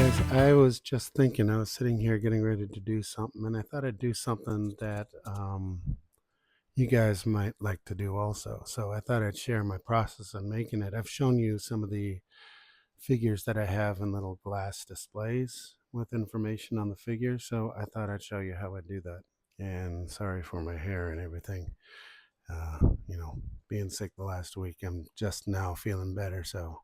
guys, I was just thinking, I was sitting here getting ready to do something, and I thought I'd do something that you guys might like to do also. So I thought I'd share my process on making it. I've shown you some of the figures that I have in little glass displays with information on the figure, so I thought I'd show you how I do that. And sorry for my hair and everything. Uh, you know, being sick the last week, I'm just now feeling better, so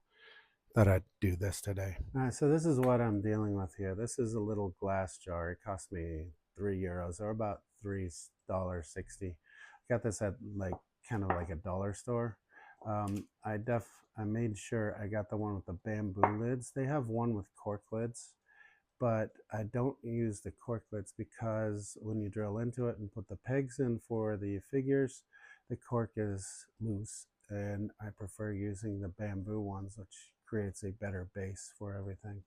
thought I'd do this today. All right, so this is what I'm dealing with here. This is a little glass jar. It cost me €3 or about $3.60. Got this at like kind of like a dollar store. I made sure I got the one with the bamboo lids. They have one with cork lids, but I don't use the cork lids because when you drill into it and put the pegs in for the figures, the cork is loose, and I prefer using the bamboo ones, which creates a better base for everything.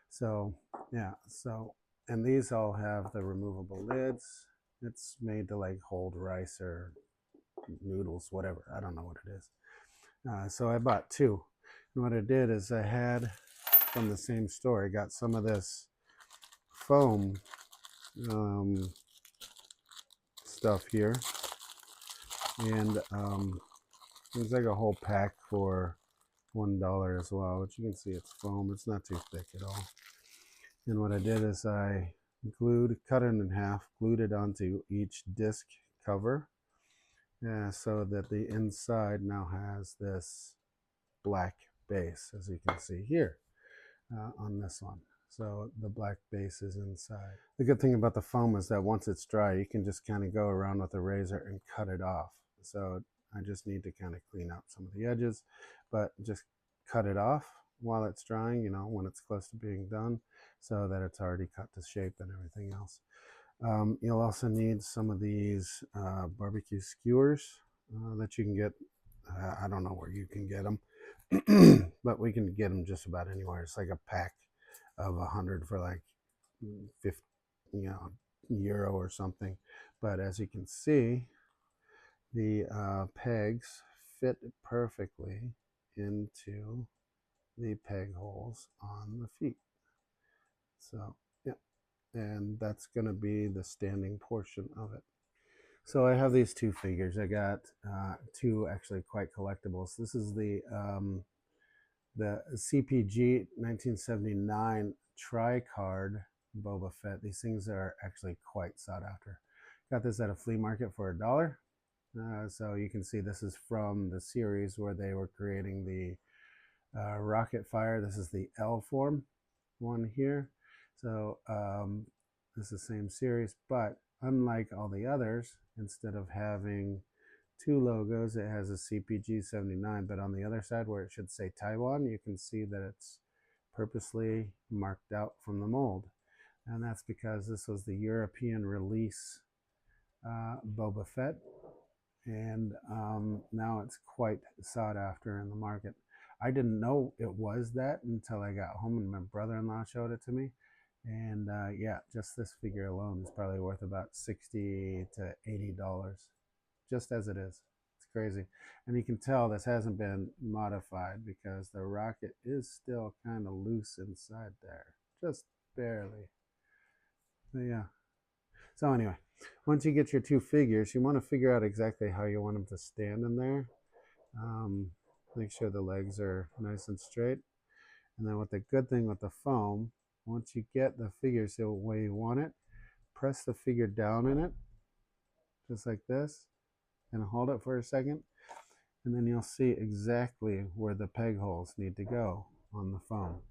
So yeah, and these all have the removable lids. It's made to like hold rice or noodles, whatever. I don't know what it is. So I bought two. And what I did is I had from the same store, I got some of this foam stuff here, and there's like a whole pack for $1 as well, which you can see it's foam. It's not too thick at all. And what I did is I cut it in half, glued it onto each disc cover, so that the inside now has this black base, as you can see here on this one. So the black base is inside. The good thing about the foam is that once it's dry, you can just kind of go around with a razor and cut it off. So I just need to kind of clean up some of the edges, but just cut it off while it's drying, when it's close to being done, so that it's already cut to shape and everything else. You'll also need some of these BBQ skewers that you can get. I don't know where you can get them, but we can get them just about anywhere. It's like a pack of 100 for like 50, euro or something. But as you can see, the pegs fit perfectly into the peg holes on the feet. So yeah, and that's going to be the standing portion of it. So I have these two figures. I got two actually quite collectibles. This is the CPG 1979 tri-card Boba Fett. These things are actually quite sought after. Got this at a flea market for $1. So you can see this is from the series where they were creating the rocket fire. This is the L form one here. So this is the same series, but unlike all the others, instead of having two logos, it has a CPG 79, but on the other side where it should say Taiwan, you can see that it's purposely marked out from the mold. And that's because this was the European release Boba Fett, and now it's quite sought after in the market. I didn't know it was that until I got home and my brother-in-law showed it to me. And yeah, just this figure alone is probably worth about $60 to $80, just as it is. It's crazy. And you can tell this hasn't been modified because the rocket is still kind of loose inside there, just barely. But yeah. So anyway, once you get your two figures, you want to figure out exactly how you want them to stand in there. Make sure the legs are nice and straight. And then the good thing with the foam, once you get the figures the way you want it, press the figure down in it, just like this, and hold it for a second. And then you'll see exactly where the peg holes need to go on the foam.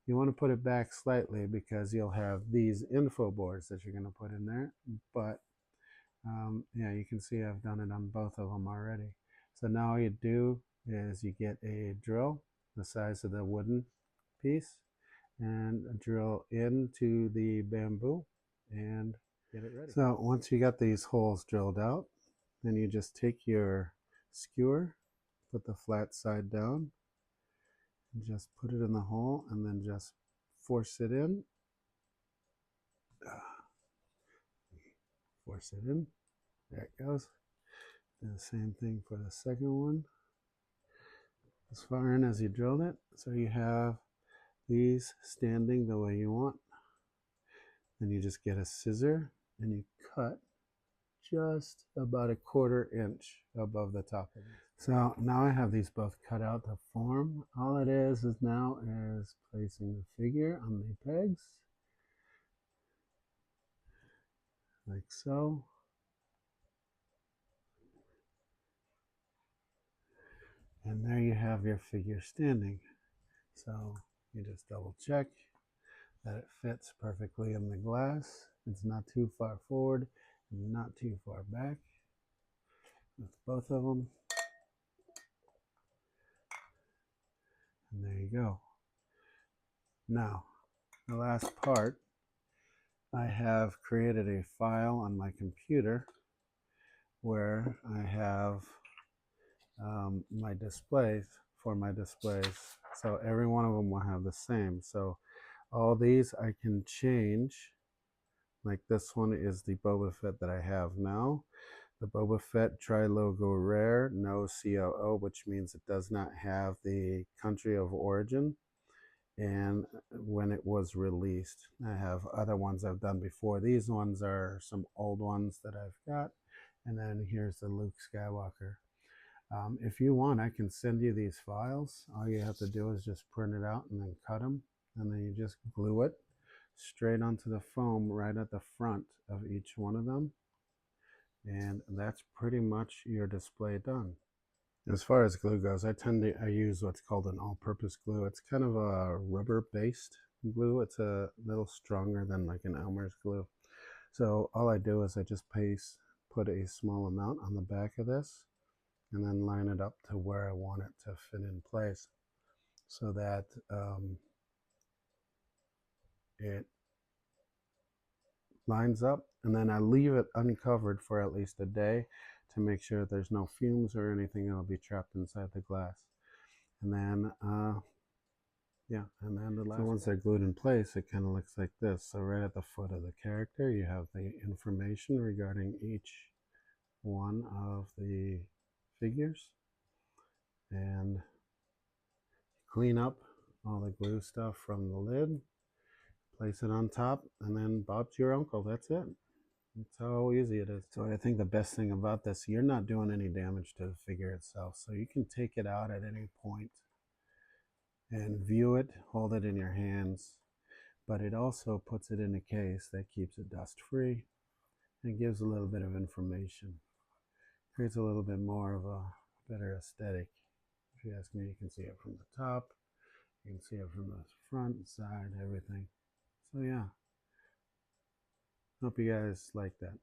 You want to put it back slightly because you'll have these info boards that you're going to put in there. But yeah, you can see I've done it on both of them already. So now all you do is you get a drill the size of the wooden piece and drill into the bamboo and get it ready. So once you got these holes drilled out, then you just take your skewer, put the flat side down, and just put it in the hole and then just force it in. Force it in. There it goes. And the same thing for the second one. As far in as you drilled it. So you have these standing the way you want. Then you just get a scissor and you cut just about a 1/4 inch above the top of it. So now I have these both cut out to form. All it is now is placing the figure on the pegs, like so. And there you have your figure standing. So you just double check that it fits perfectly in the glass. It's not too far forward and not too far back with both of them. And there you go. Now, the last part, I have created a file on my computer where I have my displays for my displays. So every one of them will have the same. So all these I can change. Like this one is the Boba Fett that I have now. The Boba Fett Tri-Logo Rare, no COO, which means it does not have the country of origin and when it was released. I have other ones I've done before. These ones are some old ones that I've got. And then here's the Luke Skywalker. If you want, I can send you these files. All you have to do is just print it out and then cut them. And then you just glue it straight onto the foam right at the front of each one of them. And that's pretty much your display done. As far as glue goes, I use what's called an all-purpose glue. It's kind of a rubber-based glue. It's a little stronger than like an Elmer's glue. So all I do is I just put a small amount on the back of this and then line it up to where I want it to fit in place so that it lines up, and then I leave it uncovered for at least a day to make sure there's no fumes or anything that'll be trapped inside the glass. And then so once they're glued in place, it kind of looks like this. So right at the foot of the character, you have the information regarding each one of the figures, and clean up all the glue stuff from the lid, place it on top, and then bob to your uncle. That's it. That's how easy it is. So I think the best thing about this, you're not doing any damage to the figure itself. So you can take it out at any point and view it, hold it in your hands. But it also puts it in a case that keeps it dust free and gives a little bit of information. Creates a little bit more of a better aesthetic. If you ask me, you can see it from the top. You can see it from the front, side, everything. So yeah. Hope you guys like that.